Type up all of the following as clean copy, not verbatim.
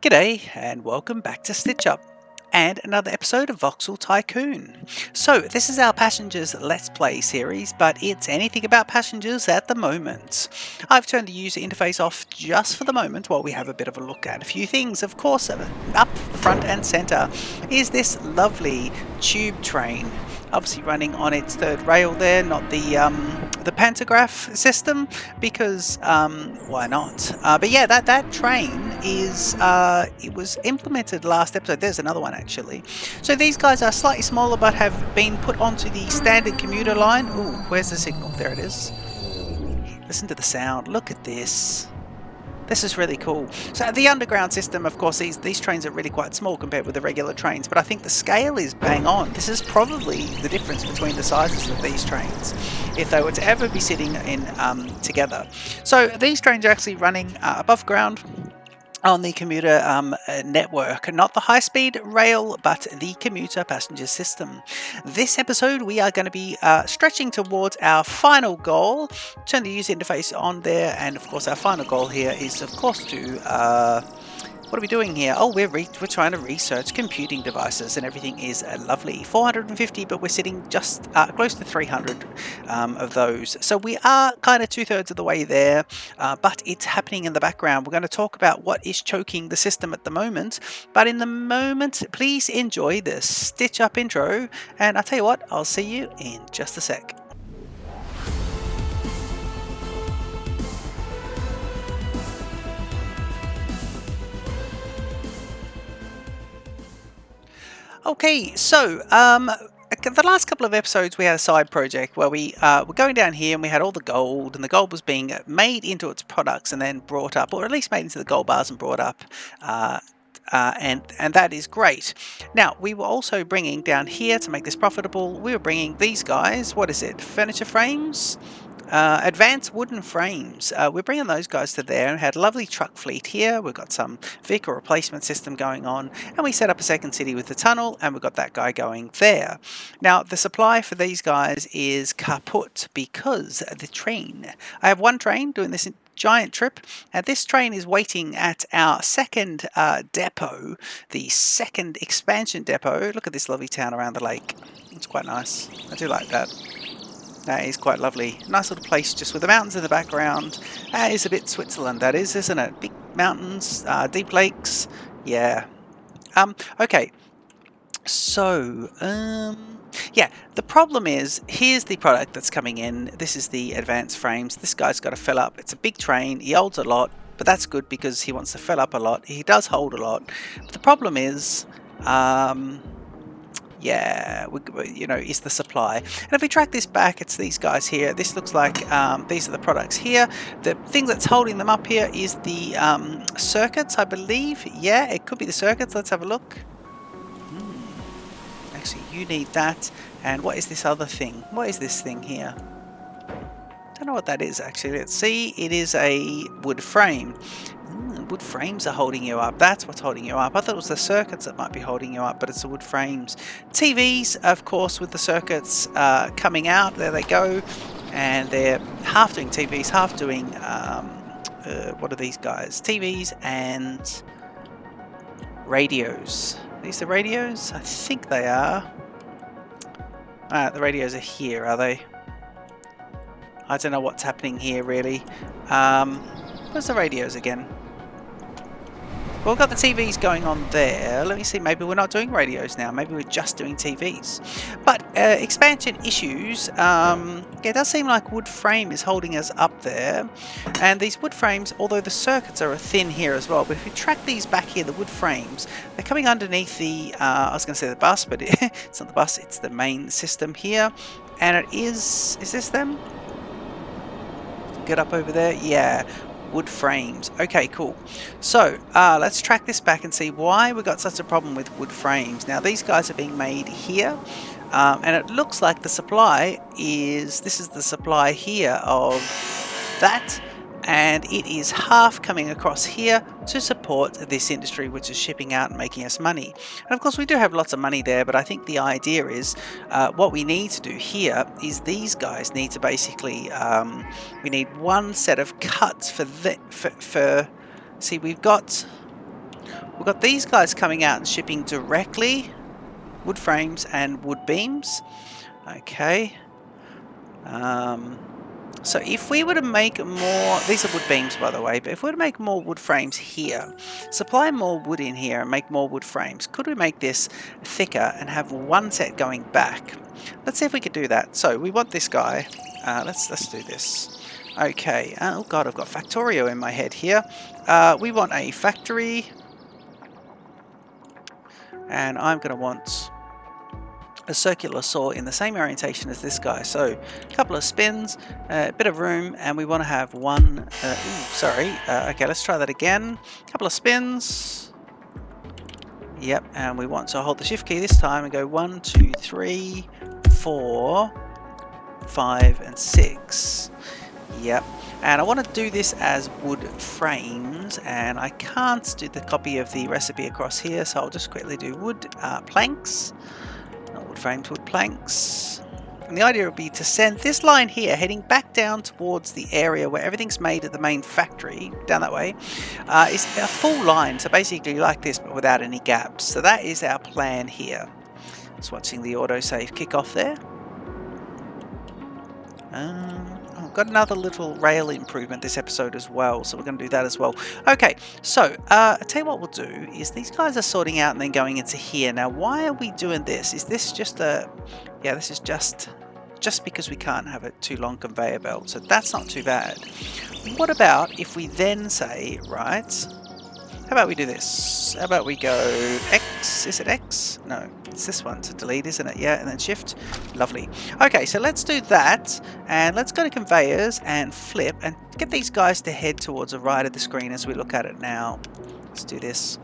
G'day and welcome back to Stitch Up and another episode of Voxel Tycoon. So this is our Passengers Let's Play series, but it's anything about passengers at the moment. I've turned the user interface off just for the moment while we have a bit of a look at a few things. Of course, up front and centre is this lovely tube train. Obviously running on its third rail there, not the pantograph system, because why not? But yeah, that train is it was implemented last episode. There's another one actually. So these guys are slightly smaller, but have been put onto the standard commuter line. Ooh, where's the signal? There it is. Listen to the sound. Look at this. This is really cool. So the underground system, of course, these trains are really quite small compared with the regular trains, but I think the scale is bang on. This is probably the difference between the sizes of these trains, if they were to ever be sitting in together. So these trains are actually running above ground on the commuter network, not the high-speed rail, but the commuter passenger system. This episode, we are going to be stretching towards our final goal. Turn the user interface on there, and of course, our final goal here is, of course, to what are we doing here? Oh, we're trying to research computing devices, and everything is lovely. 450, but we're sitting just close to 300 of those. So we are kind of 2/3 of the way there, but it's happening in the background. We're going to talk about what is choking the system at the moment. But in the moment, please enjoy this Stitch Up intro, and I'll tell you what, I'll see you in just a sec. Okay, so the last couple of episodes we had a side project where we were going down here and we had all the gold, and the gold was being made into its products and then brought up, or at least made into the gold bars and brought up. And that is great. Now, we were also bringing down here to make this profitable, we were bringing these guys, what is it, furniture frames? Advanced wooden frames. We're bringing those guys to there, and had a lovely truck fleet here. We've got some vehicle replacement system going on, and we set up a second city with the tunnel, and we've got that guy going there. Now, the supply for these guys is kaput because the train. I have one train doing this giant trip, and this train is waiting at our second depot, the second expansion depot. Look at this lovely town around the lake. It's quite nice. I do like that. That is quite lovely. Nice little place just with the mountains in the background. That is a bit Switzerland, that is, isn't it? Big mountains, deep lakes. Yeah. Okay. So, yeah, the problem is, here's the product that's coming in. This is the advanced frames. This guy's got to fill up. It's a big train. He holds a lot, but that's good because he wants to fill up a lot. He does hold a lot. But the problem is, yeah, is the supply. And if we track this back, it's these guys here. This looks like these are the products here. The thing that's holding them up here is the circuits, I believe. Yeah, it could be the circuits. Let's have a look. Actually, you need that. And what is this other thing? What is this thing here? Don't know what that is actually. Let's see. It is a wood frame. Wood frames are holding you up. That's what's holding you up. I thought it was the circuits that might be holding you up, but it's the wood frames. TVs, of course, with the circuits coming out. There they go. And they're half doing TVs, half doing, what are these guys? TVs and radios. Are these the radios? I think they are. The radios are here, are they? I don't know what's happening here, really. Where's the radios again? Well, we've got the TVs going on there. Let me see, maybe we're not doing radios now. Maybe we're just doing TVs. But expansion issues, it does seem like wood frame is holding us up there. And these wood frames, although the circuits are thin here as well, but if we track these back here, the wood frames, they're coming underneath the, I was going to say the bus, but it's not the bus, it's the main system here. And it is this them? Get up over there? Yeah. Wood frames. Okay, cool. So let's track this back and see why we got such a problem with wood frames. Now these guys are being made here, and it looks like the supply is, this is the supply here of that, and it is half coming across here to support this industry which is shipping out and making us money. And of course we do have lots of money there, but I think the idea is what we need to do here is these guys need to basically we need one set of cuts for see, we've got We've got these guys coming out and shipping directly wood frames and wood beams. Okay. So if we were to make more, these are wood beams by the way, but if we were to make more wood frames here, supply more wood in here and make more wood frames, could we make this thicker and have one set going back? Let's see if we could do that. So we want this guy. Let's do this. Okay. Oh god, I've got Factorio in my head here. We want a factory, and I'm going to want a circular saw in the same orientation as this guy. So a couple of spins, a bit of room, and we want to have one, okay, let's try that again. A couple of spins. Yep, and we want to hold the shift key this time and go 1, 2, 3, 4, 5, and 6. Yep. And I want to do this as wood frames, and I can't do the copy of the recipe across here, so I'll just quickly do wood planks. Not wood frames, wood planks. And the idea would be to send this line here heading back down towards the area where everything's made at the main factory, down that way, is a full line, so basically like this but without any gaps. So that is our plan here. Just watching the autosave kick off there. Got another little rail improvement this episode as well, so we're going to do that as well. Okay, so I'll tell you what we'll do is these guys are sorting out and then going into here. Now, why are we doing this? Is this just a... Yeah, this is just because we can't have a too long conveyor belt, so that's not too bad. What about if we then say, right, how about we do this? How about we go X? Is it X? No, it's this one to delete, isn't it? Yeah, and then shift. Lovely. Okay, so let's do that, and let's go to conveyors and flip and get these guys to head towards the right of the screen as we look at it now. Let's do this.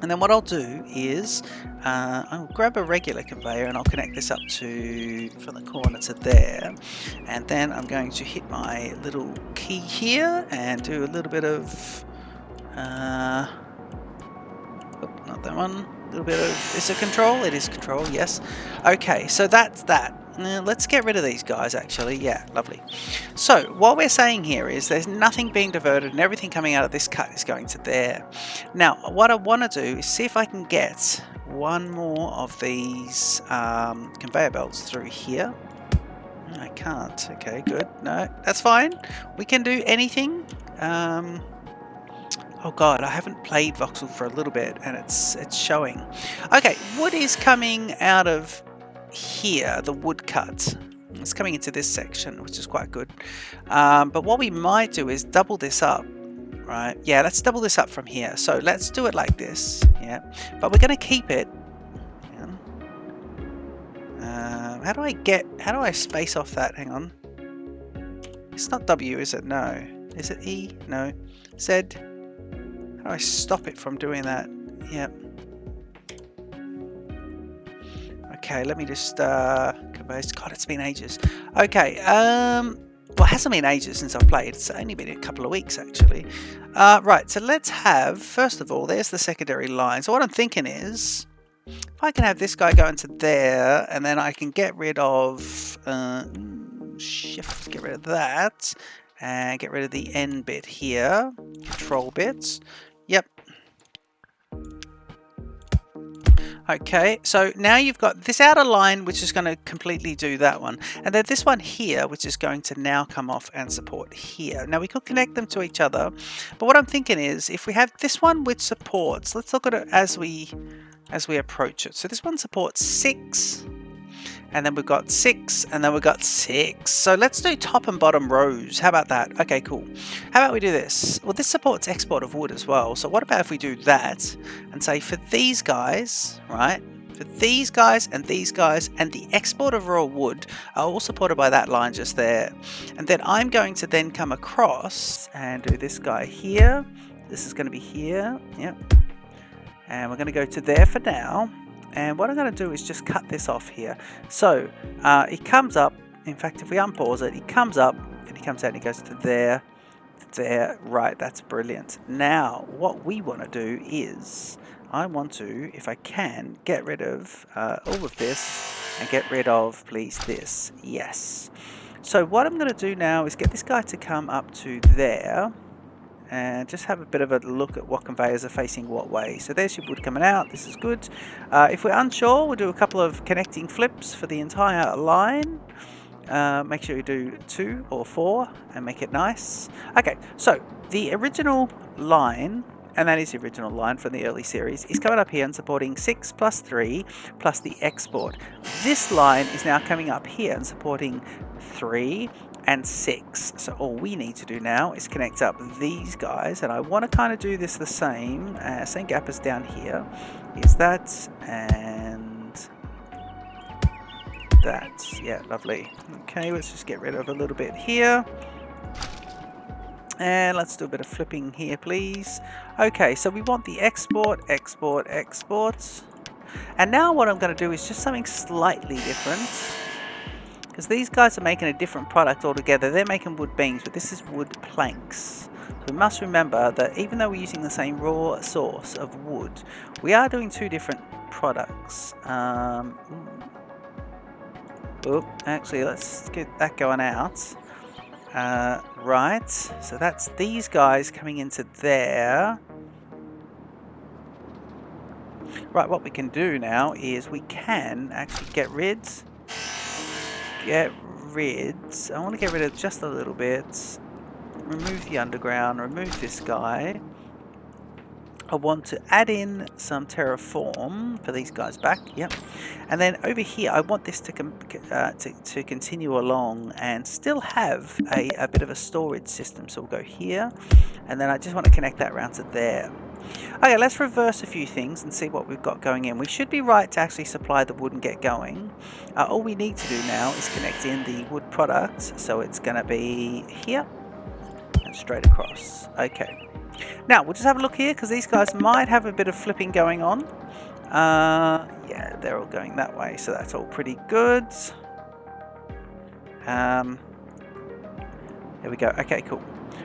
And then what I'll do is I'll grab a regular conveyor and I'll connect this up to from the corner to there, and then I'm going to hit my little key here and do a little bit of not that one. A little bit of... Is it control? It is control, yes. Okay, so that's that. Let's get rid of these guys, actually. Yeah, lovely. So, what we're saying here is there's nothing being diverted and everything coming out of this cut is going to there. Now, what I want to do is see if I can get one more of these conveyor belts through here. I can't. Okay, good. No, that's fine. We can do anything. Oh god, I haven't played Voxel for a little bit and it's showing. Okay, wood is coming out of here, the wood cut. It's coming into this section, which is quite good. But what we might do is double this up, right? Yeah, let's double this up from here. So let's do it like this, yeah. But we're going to keep it. How do I space off that? Hang on. It's not W, is it? No. Is it E? No. Z. How do I stop it from doing that? Yep. Okay, let me just compose. God, it's been ages. Okay, well, it hasn't been ages since I've played. It's only been a couple of weeks, actually. Right, so let's have, first of all, there's the secondary line. So what I'm thinking is, if I can have this guy go into there, and then I can get rid of, shift, get rid of that, and get rid of the N bit here, control bits. Yep. Okay, so now you've got this outer line which is going to completely do that one, and then this one here which is going to now come off and support here. Now we could connect them to each other, but what I'm thinking is if we have this one which supports, let's look at it as we approach it. So this one supports 6, and then we've got 6, and then we've got 6. So let's do top and bottom rows. How about that? Okay, cool. How about we do this? Well, this supports export of wood as well. So what about if we do that and say for these guys, right? For these guys, and the export of raw wood are all supported by that line just there. And then I'm going to then come across and do this guy here. This is going to be here. Yep. And we're going to go to there for now. And what I'm going to do is just cut this off here. So it comes up. In fact, if we unpause it, it comes up and it comes out and it goes to there, there. Right, that's brilliant. Now, what we want to do is I want to, if I can, get rid of all of this and get rid of, please, this. Yes. So what I'm going to do now is get this guy to come up to there. and just have a bit of a look at what conveyors are facing what way. So there's your wood coming out. This is good. If we're unsure, we'll do a couple of connecting flips for the entire line. Make sure you do 2 or 4 and make it nice. Okay, so the original line, and that is the original line from the early series, is coming up here and supporting 6 plus 3 plus the export. This line is now coming up here and supporting 3 and 6. So all we need to do now is connect up these guys, and I want to kind of do this the same gap as down here. Here's that, and that. Yeah, lovely. Okay, let's just get rid of a little bit here. And let's do a bit of flipping here, please. Okay, so we want the export, export, export. And now what I'm going to do is just something slightly different. Because these guys are making a different product altogether. They're making wood beams, but this is wood planks. So we must remember that even though we're using the same raw source of wood, we are doing 2 different products. Actually, let's get that going out. Right, so that's these guys coming into there. Right, what we can do now is we can actually get rid. I want to get rid of just a little bit. Remove the underground, remove this guy. I want to add in some terraform for these guys back. Yep. And then over here, I want this to continue along and still have a bit of a storage system. So we'll go here, and then I just want to connect that round to there. Okay, let's reverse a few things and see what we've got going in. We should be right to actually supply the wood and get going. All we need to do now is connect in the wood products. So it's going to be here and straight across. Okay. Now, we'll just have a look here, because these guys might have a bit of flipping going on. Yeah, they're all going that way, so that's all pretty good. There we go. Okay, cool.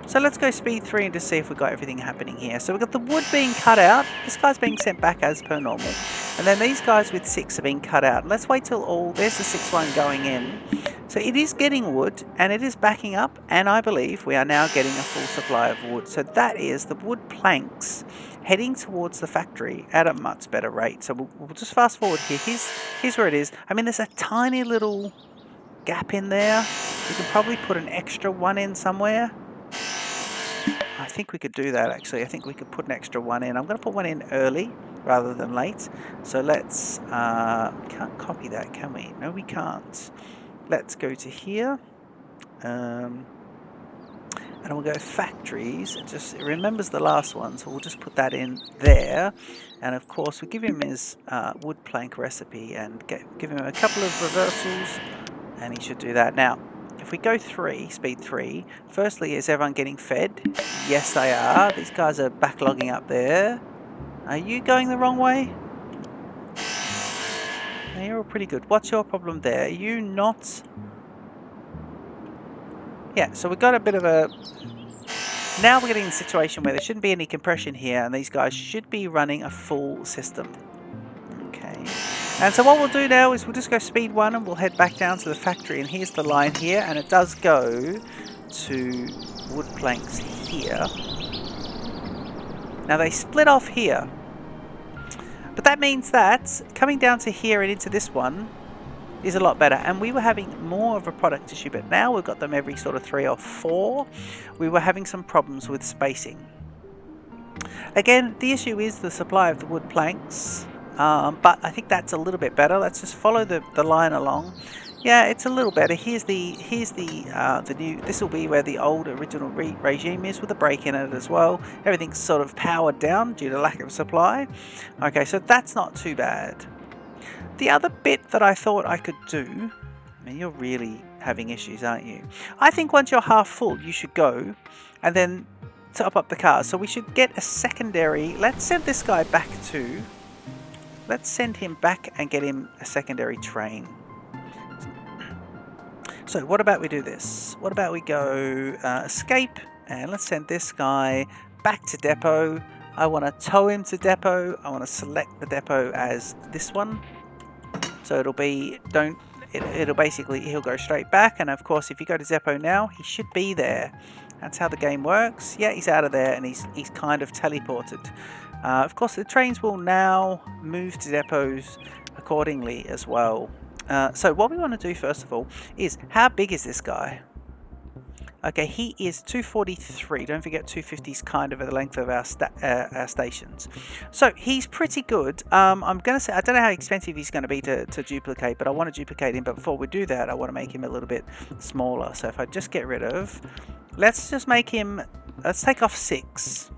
So let's go speed 3 and just see if we've got everything happening here. So we've got the wood being cut out. This guy's being sent back as per normal. And then these guys with 6 are being cut out. Let's wait till all... There's the 6th one going in. So it is getting wood, and it is backing up, and I believe we are now getting a full supply of wood. So that is the wood planks heading towards the factory at a much better rate. So we'll just fast forward here. Here's where it is. I mean, there's a tiny little gap in there. We can probably put an extra one in somewhere. I think we could do that, actually. I think we could put an extra one in. I'm going to put one in early rather than late. So let's... we can't copy that, can we? No, we can't. Let's go to here. And we'll go factories. It remembers the last one, so we'll just put that in there. And of course, we'll give him his wood plank recipe and give him a couple of reversals, and he should do that. Now, if we go speed 3, firstly, is everyone getting fed? Yes, they are. These guys are backlogging up there. Are you going the wrong way? No, you're all pretty good. What's your problem there? Are you not... Yeah, so we've got a bit of a... Now we're getting in a situation where there shouldn't be any compression here, and these guys should be running a full system. Okay. And so what we'll do now is we'll just go speed 1 and we'll head back down to the factory, and here's the line here, and it does go to wood planks here. Now they split off here, but that means that coming down to here and into this one is a lot better, and we were having more of a product issue, but now we've got them every sort of 3 or 4. We were having some problems with spacing. Again, the issue is the supply of the wood planks. But I think that's a little bit better. Let's just follow the line along. Yeah, it's a little better. Here's the new. This will be where the old original regime is, with a break in it as well. Everything's sort of powered down due to lack of supply. Okay, so that's not too bad. The other bit that I thought I could do. I mean, you're really having issues, aren't you? I think once you're half full, you should go and then top up the cars. So we should get a secondary. Let's send this guy back to. Let's send him back and get him a secondary train. So what about we do this? What about we go escape, and let's send this guy back to depot. I want to tow him to depot. I want to select the depot as this one. So it'll be, it'll basically, he'll go straight back. And of course, if you go to depot now, he should be there. That's how the game works. Yeah, he's out of there and he's kind of teleported. Of course, the trains will now move to depots accordingly as well. So what we want to do first of all is, how big is this guy? Okay, he is 243. Don't forget 250 is kind of at the length of our stations. So he's pretty good. I'm going to say, I don't know how expensive he's going to be to duplicate, but I want to duplicate him. But before we do that, I want to make him a little bit smaller. So if I just get rid of, let's just make him, let's take off 6.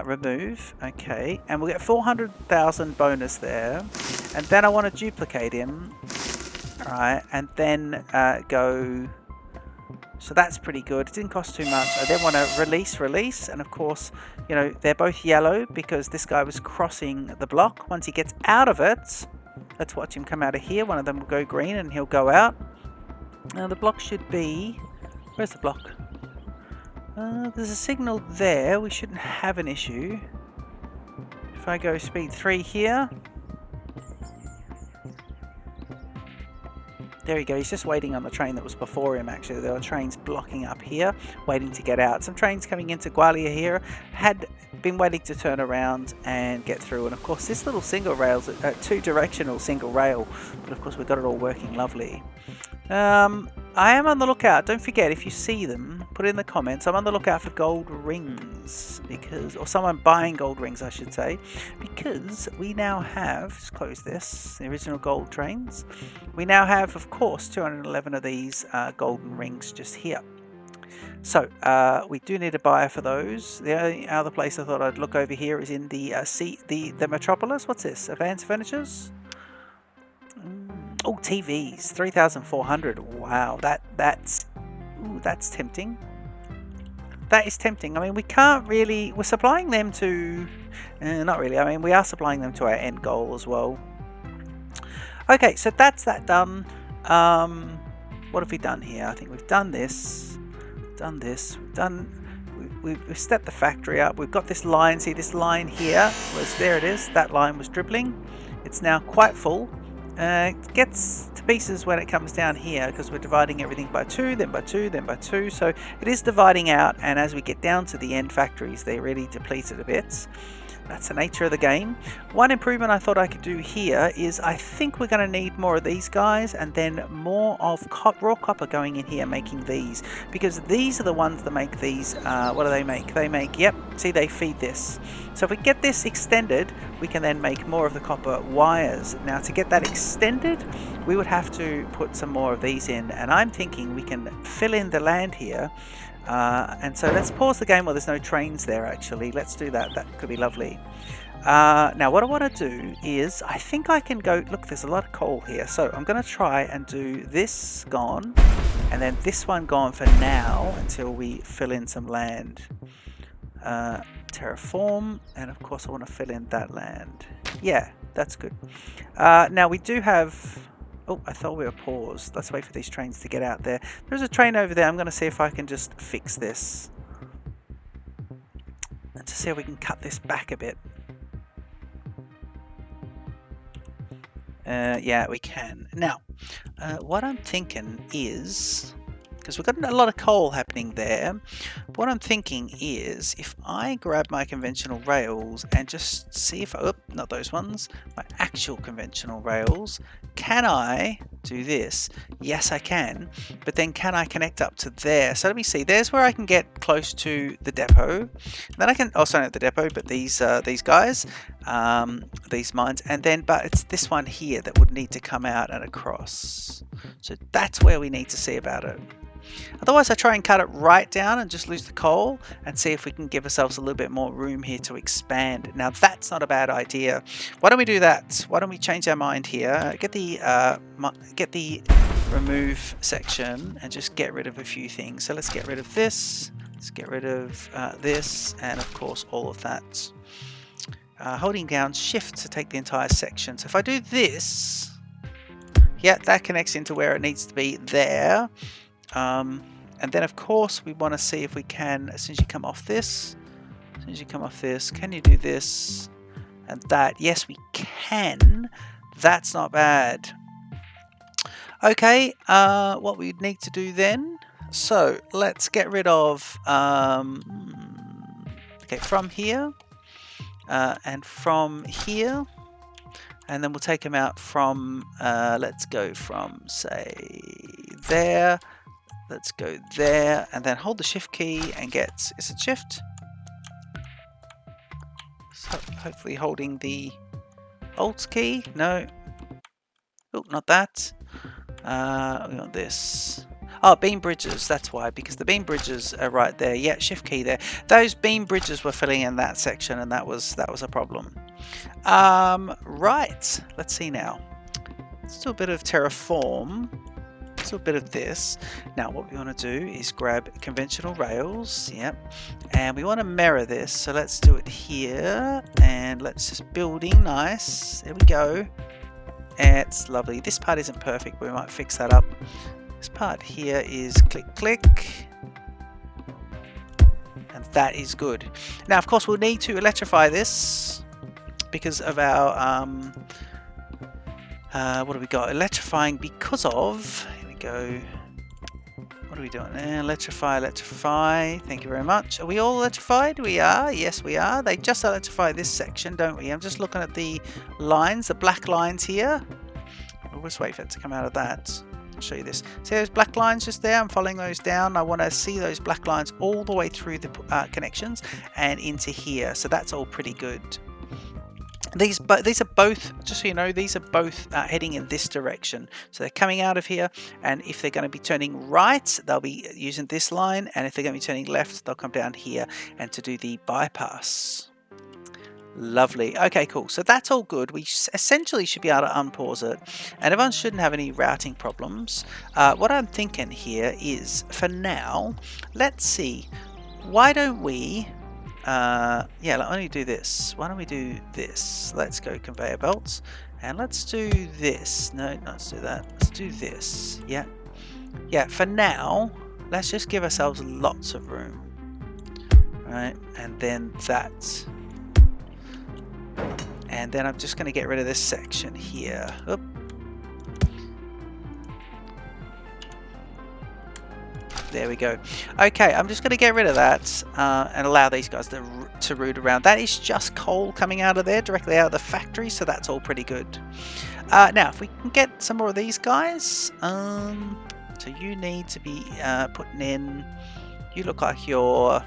Remove, okay, and we'll get 400,000 bonus there. And then I want to duplicate him. Alright, and then go... So that's pretty good. It didn't cost too much. I then want to release, and of course, you know, they're both yellow because this guy was crossing the block. Once he gets out of it, let's watch him come out of here. One of them will go green and he'll go out. Now the block should be... Where's the block? There's a signal there. We shouldn't have an issue. If I go speed 3 here... There you go, he's just waiting on the train that was before him actually. There were trains blocking up here, waiting to get out. Some trains coming into Gwalior here had been waiting to turn around and get through. And of course this little single rail, 2-directional single rail, but of course we've got it all working lovely. I am on the lookout. Don't forget, if you see them, put it in the comments. I'm on the lookout for gold rings, because, or someone buying gold rings, I should say, because we now have, just close this, the original gold trains. We now have, of course, 211 of these golden rings just here. So we do need a buyer for those. The only other place I thought I'd look over here is in the the Metropolis. What's this? Advanced Furnitures. Oh, TVs, 3,400. Wow, that's tempting. That is tempting. I mean, we can't really... We're supplying them to... not really. I mean, we are supplying them to our end goal as well. Okay, so that's that done. What have we done here? I think we've done this. We've stepped the factory up. We've got this line. See, this line here was... There it is. That line was dribbling. It's now quite full. It gets to pieces when it comes down here because we're dividing everything by 2, then by 2, then by 2. So it is dividing out, and as we get down to the end factories, they're really depleted a bit. That's the nature of the game. One improvement I thought I could do here is I think we're going to need more of these guys and then more of raw copper going in here making these, because these are the ones that make these. What do they make? They make, yep, see, they feed this. So if we get this extended, we can then make more of the copper wires. Now to get that extended, we would have to put some more of these in, and I'm thinking we can fill in the land here. And so let's pause the game while there's no trains there actually. Let's do that. That could be lovely. Now what I want to do is, I think I can go... Look, there's a lot of coal here. So I'm going to try and do this gone. And then this one gone for now until we fill in some land. Terraform. And of course I want to fill in that land. Yeah, that's good. Now we do have... Oh, I thought we were paused. Let's wait for these trains to get out there. There's a train over there. I'm going to see if I can just fix this. And to see if we can cut this back a bit. Yeah, we can. Now, what I'm thinking is... Because we've got a lot of coal happening there. But what I'm thinking is, if I grab my conventional rails and just see if... Oh, not those ones. My actual conventional rails. Can I do this? Yes, I can. But then can I connect up to there? So let me see. There's where I can get close to the depot. Then I can... Oh, sorry, not the depot, but these guys. These mines. And then, but it's this one here that would need to come out and across. So that's where we need to see about it. Otherwise I try and cut it right down and just lose the coal and see if we can give ourselves a little bit more room here to expand. Now that's not a bad idea. Why don't we do that? Why don't we change our mind here? Get the remove section and just get rid of a few things. So let's get rid of this. Let's get rid of this, and of course all of that. Holding down shift to take the entire section. So if I do this, yeah, that connects into where it needs to be there. And then of course we want to see if we can, as soon as you come off this, can you do this and that? Yes, we can. That's not bad. Okay, what we need to do then, So let's get rid of okay, from here and from here, and then we'll take them out from let's go from, say, there, let's go there, and then hold the shift key and get, is it shift? So hopefully holding the alt key. No, oh, not that. We want this. Oh, beam bridges, that's why, because the beam bridges are right there. Yeah, shift key there. Those beam bridges were filling in that section, and that was a problem. Right, let's see now. Let's do a bit of terraform. Let's do a bit of this. Now what we want to do is grab conventional rails, yep, and we want to mirror this, so let's do it here, and let's just building nice. There we go. It's lovely. This part isn't perfect, but we might fix that up. This part here is click click, and that is good. Now of course we'll need to electrify this because of our what do we got? Electrifying because of, here we go, what are we doing there? Electrify, electrify, thank you very much. Are we all electrified? We are, yes we are. They just electrify this section, don't we? I'm just looking at the lines, the black lines here. We'll just wait for it to come out of that. I'll show you this. See those black lines just there? I'm following those down. I want to see those black lines all the way through the connections and into here. So that's all pretty good. These are both, just so you know, these are both heading in this direction. So they're coming out of here, and if they're going to be turning right, they'll be using this line, and if they're going to be turning left, they'll come down here and to do the bypass. Lovely. Okay, cool. So that's all good. We essentially should be able to unpause it, and everyone shouldn't have any routing problems. What I'm thinking here is, for now, let's see, why don't we yeah, let me do this. Why don't we do this? Let's go conveyor belts, and let's do this. No, let's do that. Let's do this. Yeah, yeah. For now, let's just give ourselves lots of room, right? And then that, and then I'm just going to get rid of this section here. Oop. There we go. Okay, I'm just going to get rid of that and allow these guys to root around. That is just coal coming out of there, directly out of the factory, so that's all pretty good. Now, if we can get some more of these guys, so you need to be putting in, you look like you're,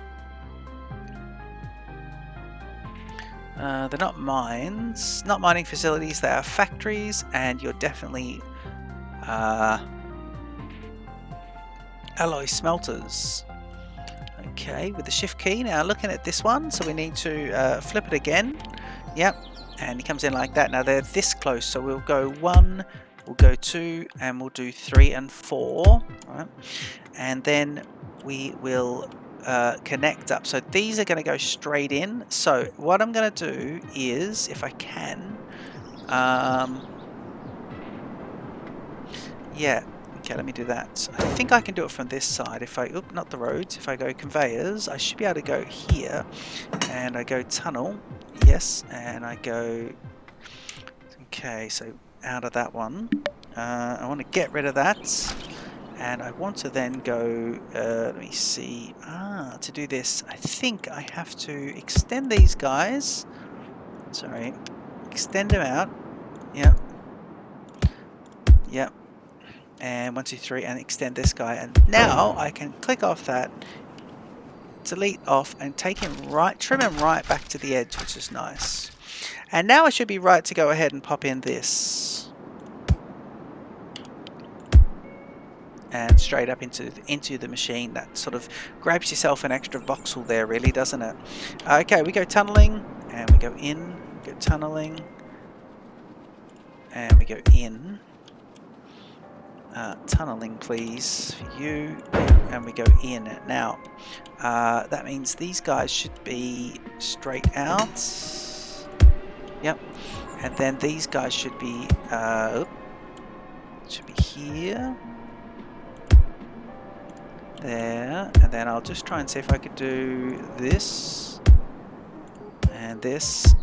they're not mines, not mining facilities, they are factories, and you're definitely alloy smelters. Okay, with the shift key. Now looking at this one, so we need to flip it again. Yep, and it comes in like that. Now they're this close, so we'll go 1, we'll go 2, and we'll do 3 and 4. Right, and then we will connect up. So these are going to go straight in. So what I'm going to do is, if I can, yeah. Okay, let me do that. I think I can do it from this side. If I, oop, not the roads, if I go conveyors, I should be able to go here, and I go tunnel, yes, and I go, okay, so out of that one, I want to get rid of that, and I want to then go, let me see, to do this, I think I have to extend these guys, sorry, extend them out, yep, yep. And 1, 2, 3, and extend this guy, and now I can click off that, delete off, and take him right, trim him right back to the edge, which is nice. And now I should be right to go ahead and pop in this, and straight up into the machine. That sort of grabs yourself an extra voxel there, really, doesn't it? Okay, we go tunneling, and we go in, we go tunneling, and we go in. Tunneling please for you, and we go in. Now that means these guys should be straight out, yep, and then these guys should be here, there, and then I'll just try and see if I could do this and this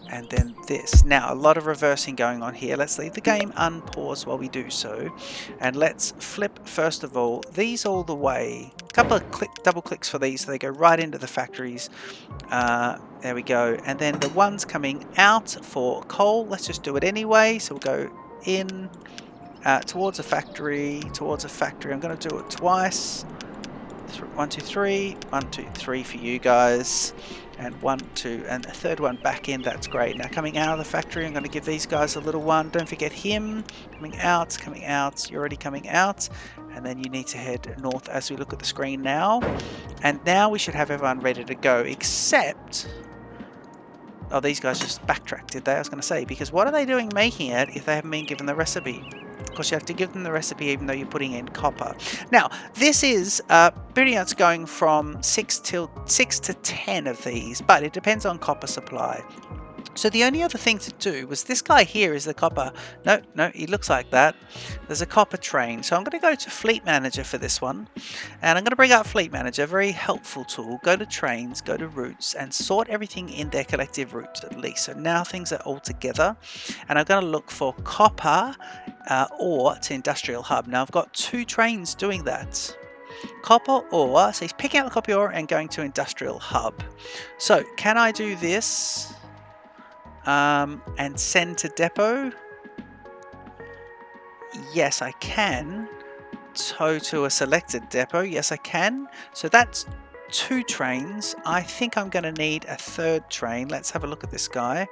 and then this. Now, a lot of reversing going on here. Let's leave the game unpaused while we do so, and let's flip first of all these all the way. A couple of double clicks for these so they go right into the factories. There we go. And then the ones coming out for coal, let's just do it anyway. So we'll go in towards a factory, I'm going to do it twice. 1, 2, 3, 1, 2, 3 for you guys, and 1, 2, and a third one back in. That's great. Now coming out of the factory, I'm going to give these guys a little one. Don't forget him. Coming out. You're already coming out, and then you need to head north as we look at the screen now. And now we should have everyone ready to go, except, oh, these guys just backtracked, did they? I was going to say, because what are they doing making it if they haven't been given the recipe? Of course, you have to give them the recipe even though you're putting in copper. Now, this is pretty much going from 6 to 10 of these, but it depends on copper supply. So the only other thing to do was this guy here is the copper. No, he looks like that. There's a copper train. So I'm going to go to Fleet Manager for this one. And I'm going to bring up Fleet Manager, very helpful tool. Go to Trains, go to Routes, and sort everything in their collective routes at least. So now things are all together. And I'm going to look for copper ore to Industrial Hub. Now I've got 2 trains doing that. Copper ore, so he's picking up the copper ore and going to Industrial Hub. So can I do this? And send to depot? Yes, I can. Tow to a selected depot? Yes, I can. So that's 2 trains. I think I'm going to need a 3rd train. Let's have a look at this guy.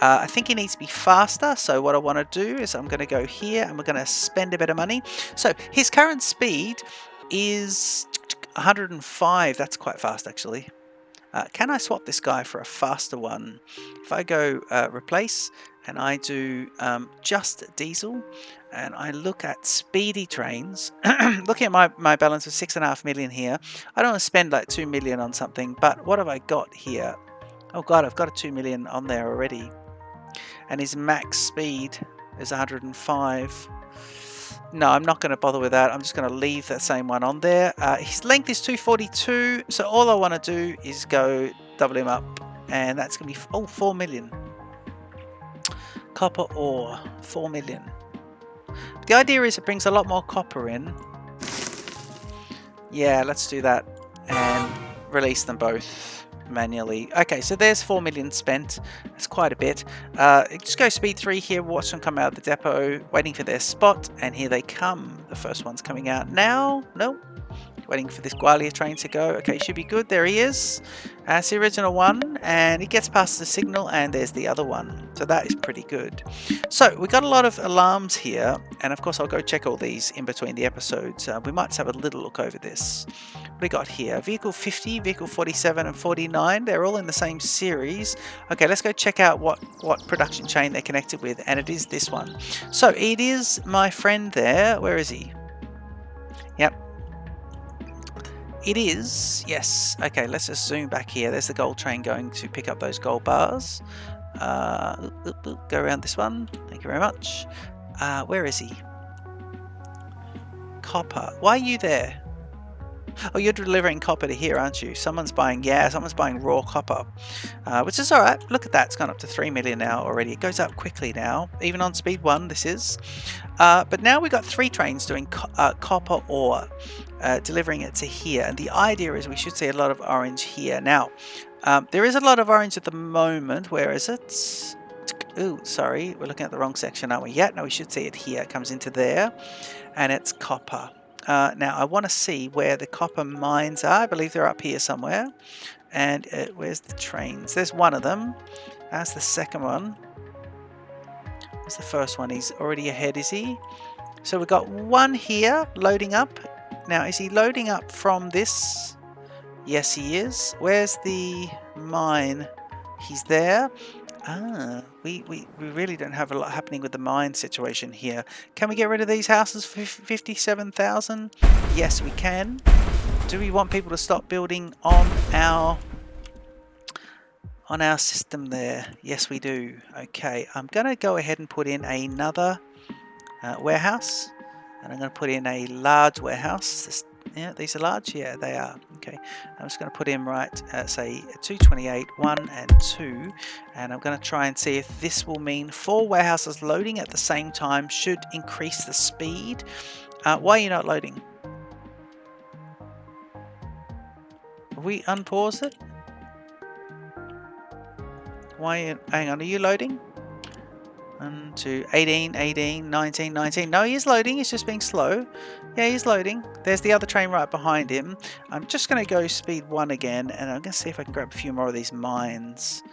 I think he needs to be faster. So what I want to do is I'm going to go here and we're going to spend a bit of money. So his current speed is 105. That's quite fast, actually. Can I swap this guy for a faster one? If I go replace and I do just diesel and I look at speedy trains, looking at my balance of 6.5 million here, I don't want to spend like 2 million on something, but what have I got here? Oh god, I've got a 2 million on there already. And his max speed is 105. No, I'm not going to bother with that. I'm just going to leave that same one on there. His length is 242, so all I want to do is go double him up, and that's going to be 4 million. Copper ore, 4 million. The idea is it brings a lot more copper in. Yeah, let's do that and release them both manually. Okay, so there's 4 million spent. That's quite a bit. Just go speed 3 here, watch them come out of the depot, waiting for their spot, and here they come. The first one's coming out now. No, waiting for this Gwalia train to go. Okay, should be good. There he is. That's the original one, and he gets past the signal, and there's the other one. So that is pretty good. So we got a lot of alarms here, and of course I'll go check all these in between the episodes. We might just have a little look over this. What we got here? Vehicle 50, Vehicle 47, and 49. They're all in the same series. Okay, let's go check out what production chain they're connected with, and it is this one. So it is my friend there. Where is he? Yep. It is, yes. Okay, let's just zoom back here. There's the gold train going to pick up those gold bars. Go around this one. Thank you very much. Where is he? Copper. Why are you there? Oh, you're delivering copper to here, aren't you? Someone's buying raw copper, which is alright. Look at that, it's gone up to 3 million now already. It goes up quickly now, even on speed 1 this is. But now we've got 3 trains doing copper ore, delivering it to here. And the idea is we should see a lot of orange here. Now, there is a lot of orange at the moment. Where is it? Ooh, sorry, we're looking at the wrong section, aren't we? Yeah, no, we should see it here. It comes into there, and it's copper. Now, I want to see where the copper mines are. I believe they're up here somewhere. And where's the trains? There's one of them. That's the second one. That's the first one. He's already ahead, is he? So we've got one here loading up. Now, is he loading up from this? Yes, he is. Where's the mine? He's there. We really don't have a lot happening with the mine situation here. Can we get rid of these houses for 57,000? Yes, we can. Do we want people to stop building on our system there? Yes, we do. Okay, I'm going to go ahead and put in another warehouse. And I'm going to put in a large warehouse. Yeah, these are large. Yeah, they are. Okay, I'm just going to put in say 228, 1 and 2, and I'm going to try and see if this will mean 4 warehouses loading at the same time should increase the speed. Why are you not loading? We unpause it. Why? Hang on, are you loading? 1, 2, 18, 18, 19, 19. No, he is loading. He's just being slow. Yeah, he's loading. There's the other train right behind him. I'm just going to go speed 1 again, and I'm going to see if I can grab a few more of these mines.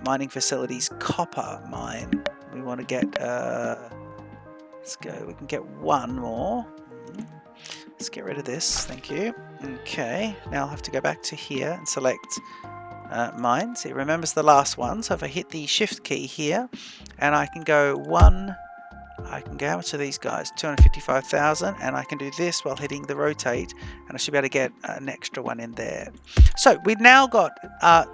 Mining facilities, copper mine. We want to get, let's go. We can get 1 more. Let's get rid of this. Thank you. Okay, now I'll have to go back to here and select mines. It remembers the last one, so if I hit the shift key here and I can go 1, I can go, how much are these guys? 255,000, and I can do this while hitting the rotate, and I should be able to get an extra one in there. So we've now got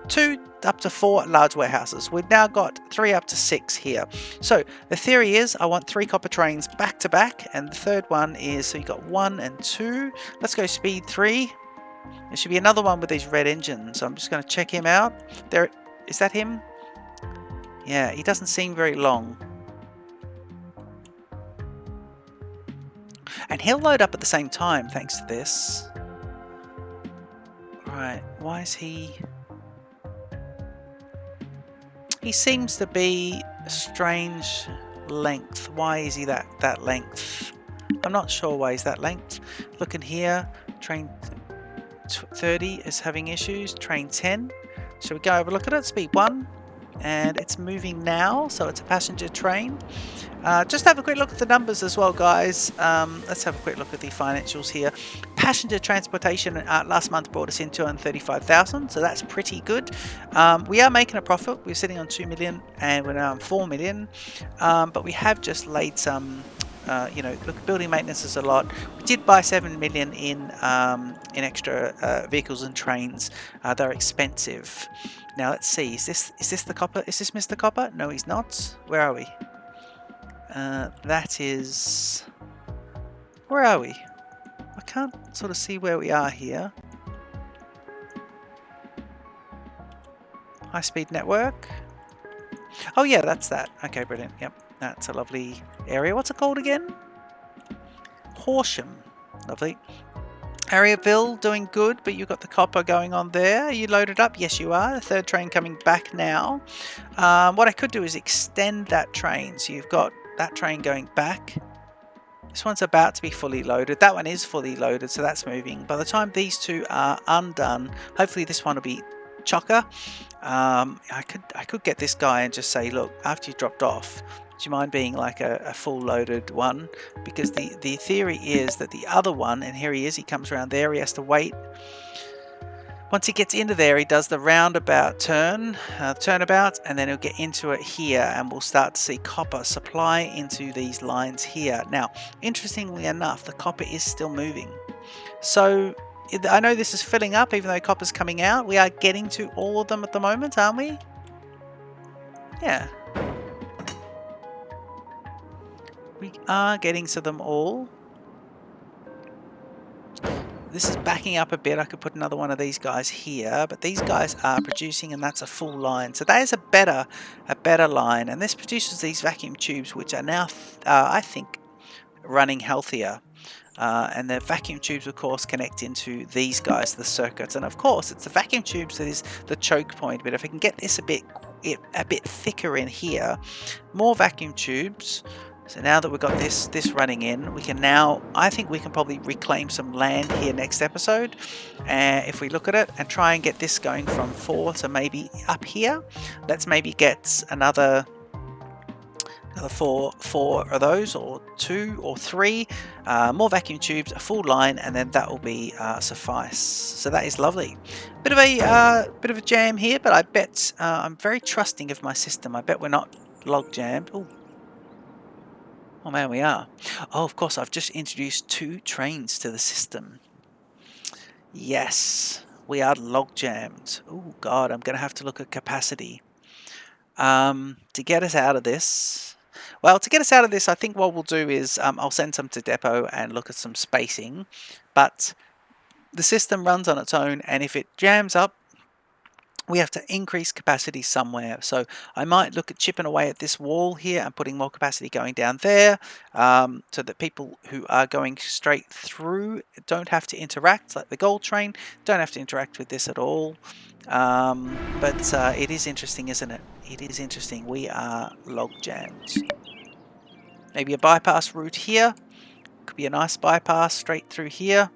2 up to 4 large warehouses. We've now got 3 up to 6 here. So the theory is I want 3 copper trains back to back, and the third one is, so you got 1 and 2. Let's go speed 3. There should be another one with these red engines. So I'm just going to check him out. There, is that him? Yeah, he doesn't seem very long. And he'll load up at the same time thanks to this. Right, why is he... He seems to be a strange length. Why is he that length? I'm not sure why he's that length. Looking here, train 30 is having issues. Train 10. Shall we go have a look at it? Speed 1. And it's moving now, so it's a passenger train. Just have a quick look at the numbers as well, guys. Let's have a quick look at the financials here. Passenger transportation last month brought us in 235,000, so that's pretty good. We are making a profit. We're sitting on 2 million and we're now on 4 million, but we have just laid some look, building maintenance is a lot. We did buy 7 million in extra vehicles and trains. They're expensive. Now let's see. Is this the copper? Is this Mr. Copper? No, he's not. Where are we? That is. Where are we? I can't sort of see where we are here. High speed network. Oh yeah, that's that. Okay, brilliant. Yep, that's a lovely area. What's it called again? Horsham. Lovely. Areaville doing good, but you've got the copper going on there. Are you loaded up? Yes, you are. The third train coming back now. What I could do is extend that train. So you've got that train going back. This one's about to be fully loaded. That one is fully loaded, so that's moving. By the time these two are undone, hopefully this one will be chocker. I could get this guy and just say, look, after you dropped off, do you mind being like a full loaded one? Because the theory is that the other one, and here he is, he comes around there, he has to wait. Once he gets into there, he does the roundabout turnabout, and then he'll get into it here, and we'll start to see copper supply into these lines here. Now, interestingly enough, the copper is still moving. So I know this is filling up, even though copper's coming out. We are getting to all of them at the moment, aren't we? Yeah. We are getting to them all. This is backing up a bit. I could put another one of these guys here, but these guys are producing, and that's a full line. So that is a better line, and this produces these vacuum tubes, which are now, I think, running healthier. And the vacuum tubes, of course, connect into these guys, the circuits, and of course, it's the vacuum tubes that is the choke point. But if I can get this a bit thicker in here, more vacuum tubes. So now that we've got this running in, we can now, I think we can probably reclaim some land here next episode. If we look at it and try and get this going from 4 to maybe up here, let's maybe get another four of those, or 2 or 3 more vacuum tubes, a full line, and then that will be suffice. So that is lovely. Bit of a jam here, but I bet I'm very trusting of my system. I bet we're not log jammed. Ooh. Oh man, we are. Oh, of course, I've just introduced 2 trains to the system. Yes, we are log jammed. Oh god, I'm going to have to look at capacity to get us out of this. Well, to get us out of this, I think what we'll do is I'll send some to depot and look at some spacing. but the system runs on its own, and if it jams up, we have to increase capacity somewhere. So I might look at chipping away at this wall here and putting more capacity going down there, so that people who are going straight through don't have to interact, like the gold train, don't have to interact with this at all. But it is interesting, isn't it? It is interesting. We are log jammed. Maybe a bypass route here. Could be a nice bypass straight through here.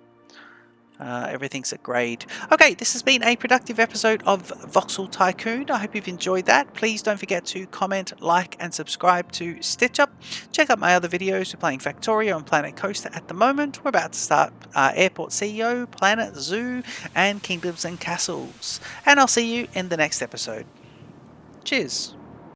Everything's at grade. Okay, this has been a productive episode of Voxel Tycoon. I hope you've enjoyed that. Please don't forget to comment, like, and subscribe to StitchUp. Check out my other videos. We're playing Factorio and Planet Coaster at the moment. We're about to start Airport CEO, Planet Zoo, and Kingdoms and Castles. And I'll see you in the next episode. Cheers.